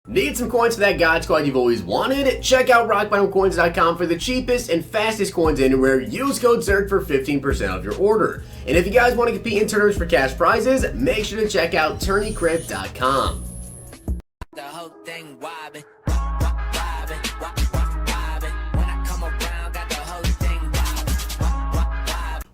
Need some coins for that God Squad you've always wanted? Check out rockbottomcoins.com for the cheapest and fastest coins anywhere. Use code ZIRK for 15% off your order. And if you guys want to compete in tournaments for cash prizes, make sure to check out tourneycrypt.com. The whole thing wobbin'.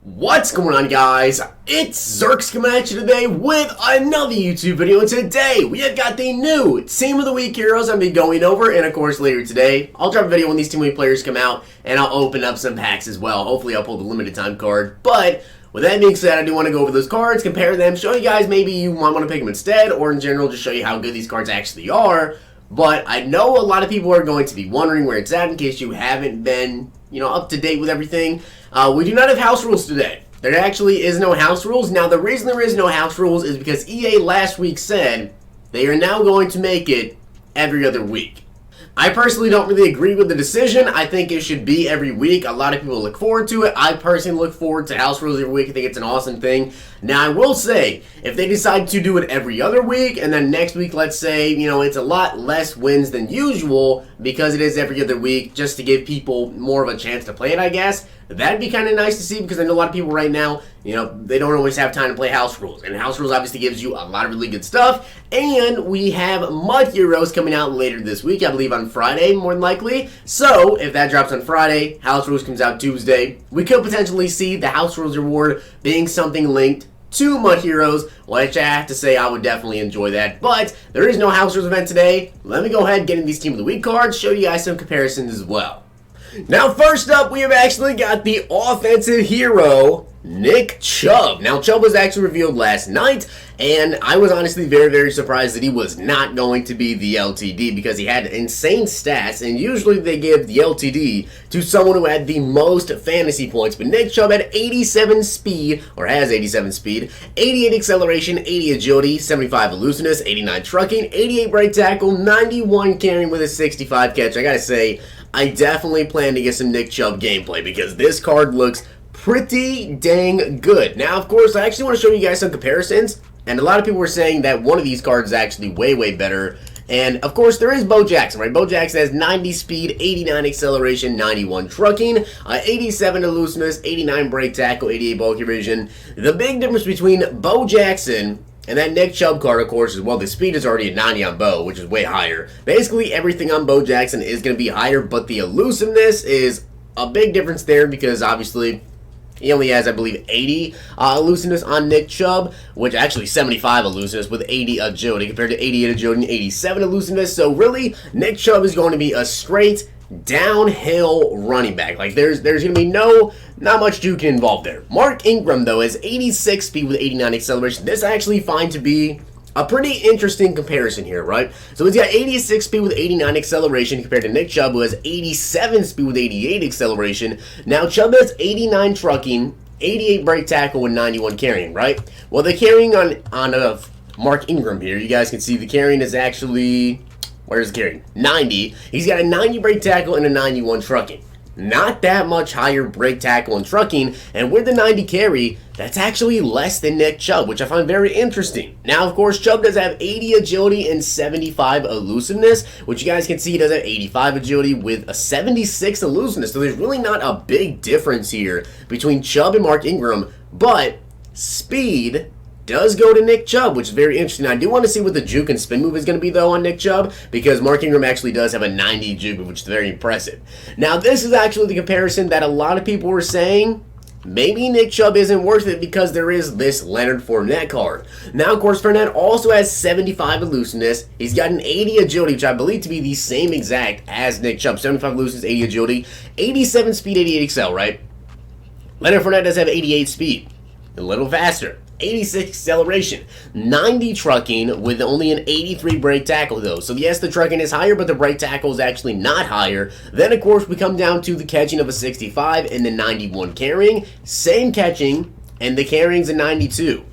What's going on, guys? It's Zirksee coming at you today with another YouTube video, and today we have got the new Team of the Week heroes I'm going to be going over, and of course later today I'll drop a video when these Team of the Week players come out, and I'll open up some packs as well. Hopefully I'll pull the limited time card, but with that being said, I do want to go over those cards, compare them, show you guys maybe you might want to pick them instead, or in general just show you how good these cards actually are. But I know a lot of people are going to be wondering where it's at in case you haven't been, up to date with everything. We do not have house rules today. There actually is no house rules. Now, the reason there is no house rules is because EA last week said they are now going to make it every other week. I personally don't really agree with the decision. I think it should be every week. A lot of people look forward to it. I personally look forward to house rules every week. I think it's an awesome thing. Now, I will say, if they decide to do it every other week, and then next week, let's say, it's a lot less wins than usual because it is every other week, just to give people more of a chance to play it, I guess, that'd be kind of nice to see, because I know a lot of people right now, they don't always have time to play house rules. And house rules obviously gives you a lot of really good stuff. And we have Mud Heroes coming out later this week, I believe on Friday, more than likely. So, if that drops on Friday, house rules comes out Tuesday, we could potentially see the house rules reward being something linked to Mud Heroes, which I have to say I would definitely enjoy that. But there is no house rules event today. Let me go ahead and get in these Team of the Week cards, show you guys some comparisons as well. Now, first up, we have actually got the offensive hero, Nick Chubb. Now, Chubb was actually revealed last night, and I was honestly very, very surprised that he was not going to be the LTD because he had insane stats, and usually they give the LTD to someone who had the most fantasy points. But Nick Chubb had 87 speed, or has 87 speed, 88 acceleration, 80 agility, 75 elusiveness, 89 trucking, 88 break tackle, 91 carrying with a 65 catch. I gotta say, I definitely plan to get some Nick Chubb gameplay because this card looks pretty dang good. Now, of course, I actually want to show you guys some comparisons, and a lot of people were saying that one of these cards is actually way, way better. And, of course, there is Bo Jackson, right? Bo Jackson has 90 speed, 89 acceleration, 91 trucking, 87 elusiveness, 89 break tackle, 88 bulk evasion. The big difference between Bo Jackson and that Nick Chubb card, of course, is, well, the speed is already at 90 on Bo, which is way higher. Basically, everything on Bo Jackson is going to be higher, but the elusiveness is a big difference there because, obviously, he only has, I believe, 80 elusiveness on Nick Chubb, which actually 75 elusiveness with 80 agility compared to 88 agility and 87 elusiveness. So, really, Nick Chubb is going to be a straight downhill running back. Like, there's going to be not much juking involved there. Mark Ingram, though, has 86 speed with 89 acceleration. This I actually find to be a pretty interesting comparison here, right? So he's got 86 speed with 89 acceleration compared to Nick Chubb, who has 87 speed with 88 acceleration. Now, Chubb has 89 trucking, 88 break tackle, and 91 carrying, right? Well, the carrying on Mark Ingram here, you guys can see the carrying is actually, where's the carrying? 90. He's got a 90 break tackle and a 91 trucking. Not that much higher break tackle and trucking, and with the 90 carry, that's actually less than Nick Chubb, which I find very interesting. Now, of course, Chubb does have 80 agility and 75 elusiveness, which you guys can see he does have 85 agility with a 76 elusiveness, so there's really not a big difference here between Chubb and Mark Ingram, but speed does go to Nick Chubb, which is very interesting. I do want to see what the juke and spin move is going to be, though, on Nick Chubb, because Mark Ingram actually does have a 90 juke move, which is very impressive. Now, this is actually the comparison that a lot of people were saying maybe Nick Chubb isn't worth it because there is this Leonard Fournette card. Now, of course, Fournette also has 75 elusiveness. He's got an 80 agility, which I believe to be the same exact as Nick Chubb. 75 elusiveness, 80 agility, 87 speed, 88 excel, right? Leonard Fournette does have 88 speed, a little faster. 86 acceleration, 90 trucking with only an 83 break tackle though. So yes, the trucking is higher, but the break tackle is actually not higher. Then of course we come down to the catching of a 65 and the 91 carrying. Same catching, and the carrying's a 92.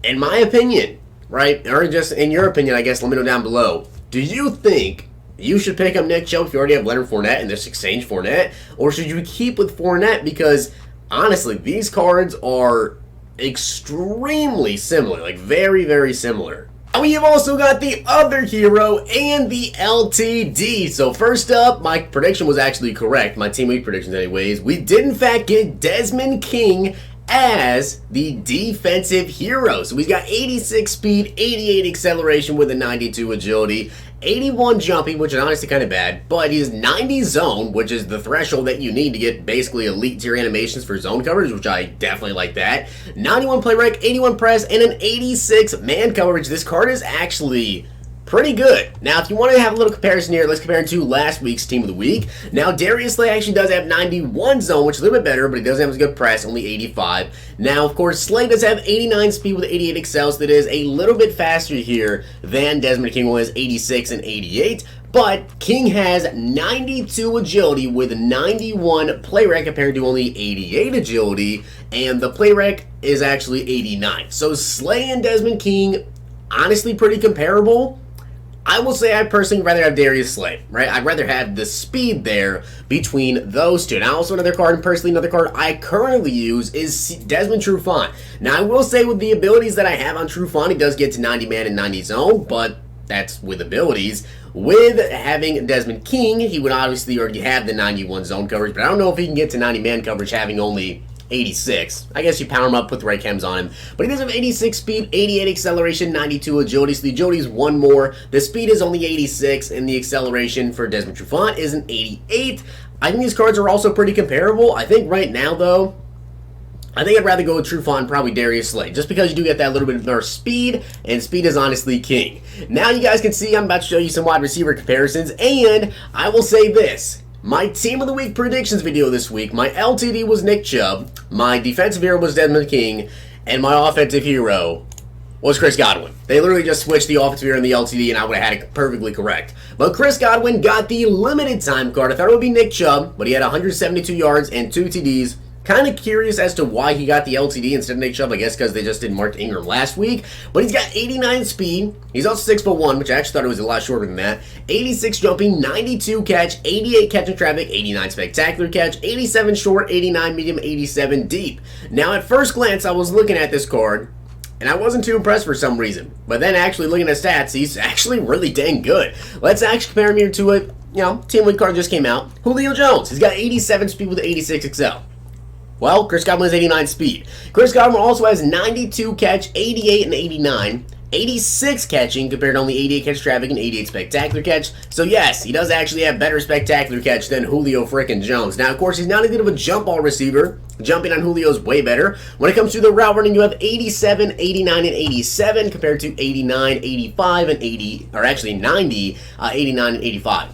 In my opinion, right, or just in your opinion, I guess, let me know down below. Do you think you should pick up Nick Chubb if you already have Leonard Fournette and just exchange Fournette? Or should you keep with Fournette? Because honestly, these cards are extremely similar, like very, very similar. We have also got the other hero and the LTD. So first up, my prediction was actually correct. My team week predictions anyways. We did in fact get Desmond King as the defensive hero. So he's got 86 speed, 88 acceleration with a 92 agility, 81 jumping, which is honestly kind of bad, but he's 90 zone, which is the threshold that you need to get basically elite tier animations for zone coverage, which I definitely like that. 91 play rec, 81 press, and an 86 man coverage. This card is actually pretty good. Now, if you want to have a little comparison here, let's compare it to last week's Team of the Week. Now, Darius Slay actually does have 91 zone, which is a little bit better, but he doesn't have as good press, only 85. Now, of course, Slay does have 89 speed with 88 excel, so that is a little bit faster here than Desmond King was, 86 and 88. But King has 92 agility with 91 play rec compared to only 88 agility, and the play rec is actually 89. So Slay and Desmond King, honestly pretty comparable. I will say I personally rather have Darius Slay, right? I'd rather have the speed there between those two. Now, also another card, and personally another card I currently use is Desmond Trufant. Now, I will say with the abilities that I have on Trufant, he does get to 90 man and 90 zone, but that's with abilities. With having Desmond King, he would obviously already have the 91 zone coverage, but I don't know if he can get to 90 man coverage having only 86. I guess you power him up, put the right chems on him. But he does have 86 speed, 88 acceleration, 92 agility. So the agility is one more. The speed is only 86, and the acceleration for Desmond Trufant is an 88. I think these cards are also pretty comparable. I think right now, though, I think I'd rather go with Trufant and probably Darius Slay, just because you do get that little bit more speed, and speed is honestly king. Now you guys can see I'm about to show you some wide receiver comparisons, and I will say this. My Team of the Week predictions video this week, my LTD was Nick Chubb, my defensive hero was Desmond King, and my offensive hero was Chris Godwin. They literally just switched the offensive hero and the LTD, and I would have had it perfectly correct. But Chris Godwin got the limited time card. I thought it would be Nick Chubb, but he had 172 yards and 2 TDs. Kind of curious as to why he got the LTD instead of Nick Chubb. I guess because they just didn't mark Ingram last week. But he's got 89 speed. He's also 6'1", which I actually thought it was a lot shorter than that. 86 jumping, 92 catch, 88 catch in traffic, 89 spectacular catch, 87 short, 89 medium, 87 deep. Now, at first glance, I was looking at this card, and I wasn't too impressed for some reason. But then actually looking at stats, he's actually really dang good. Let's actually compare him here to a, Team Week card just came out. Julio Jones. He's got 87 speed with 86 excel. Well, Chris Godwin has 89 speed. Chris Godwin also has 92 catch, 88 and 89, 86 catching compared to only 88 catch traffic and 88 spectacular catch. So yes, he does actually have better spectacular catch than Julio frickin' Jones. Now, of course, he's not as good of a jump ball receiver. Jumping on Julio is way better. When it comes to the route running, you have 87, 89, and 87 compared to 89, 85, and 80, or actually 90, 89, and 85.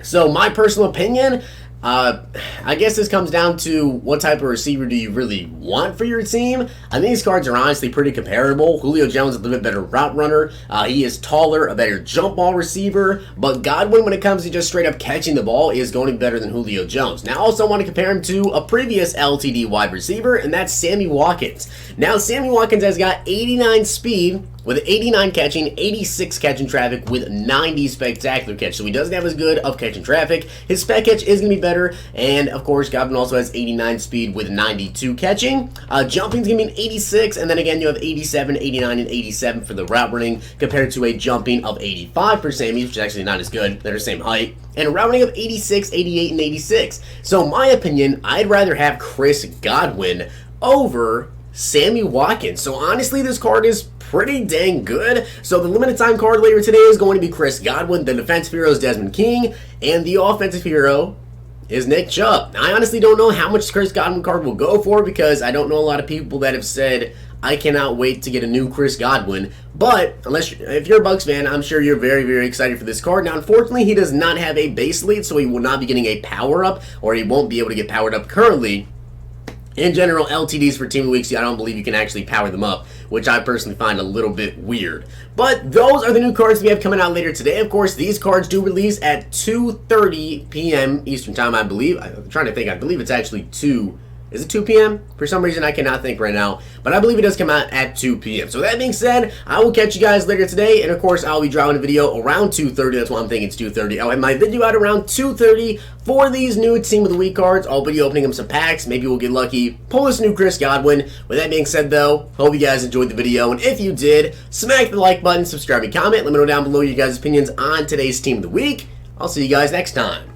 So my personal opinion, I guess this comes down to what type of receiver do you really want for your team. I think these cards are honestly pretty comparable. Julio Jones is a little bit better route runner. He is taller, a better jump ball receiver. But Godwin, when it comes to just straight up catching the ball, is going to be better than Julio Jones. Now, I also want to compare him to a previous LTD wide receiver, and that's Sammy Watkins. Now, Sammy Watkins has got 89 speed with 89 catching, 86 catching traffic with 90 spectacular catch. So he doesn't have as good of catching traffic. His spec catch is going to be better. And of course, Godwin also has 89 speed with 92 catching. Jumping is going to be an 86. And then again, you have 87, 89, and 87 for the route running compared to a jumping of 85 for Sammy, which is actually not as good. They're the same height. And a route running of 86, 88, and 86. So in my opinion, I'd rather have Chris Godwin over Sammy Watkins. So honestly, this card is pretty dang good. So the limited time card later today is going to be Chris Godwin. The defensive hero is Desmond King. And the offensive hero is Nick Chubb. Now, I honestly don't know how much Chris Godwin card will go for because I don't know a lot of people that have said, I cannot wait to get a new Chris Godwin. But if you're a Bucs fan, I'm sure you're very, very excited for this card. Now, unfortunately, he does not have a base lead, so he will not be getting a power up, or he won't be able to get powered up currently. In general, LTDs for Team of the Week, I don't believe you can actually power them up, which I personally find a little bit weird. But those are the new cards we have coming out later today. Of course, these cards do release at 2:30 p.m. Eastern Time, I believe. I'm trying to think. I believe it's actually 2 Is it 2 p.m.? For some reason, I cannot think right now, but I believe it does come out at 2 p.m. So that being said, I will catch you guys later today, and of course, I'll be dropping a video around 2:30. That's why I'm thinking it's 2:30. I'll have my video out around 2:30 for these new Team of the Week cards. I'll be opening them some packs. Maybe we'll get lucky, pull this new Chris Godwin. With that being said, though, hope you guys enjoyed the video, and if you did, smack the like button, subscribe, and comment. Let me know down below your guys' opinions on today's Team of the Week. I'll see you guys next time.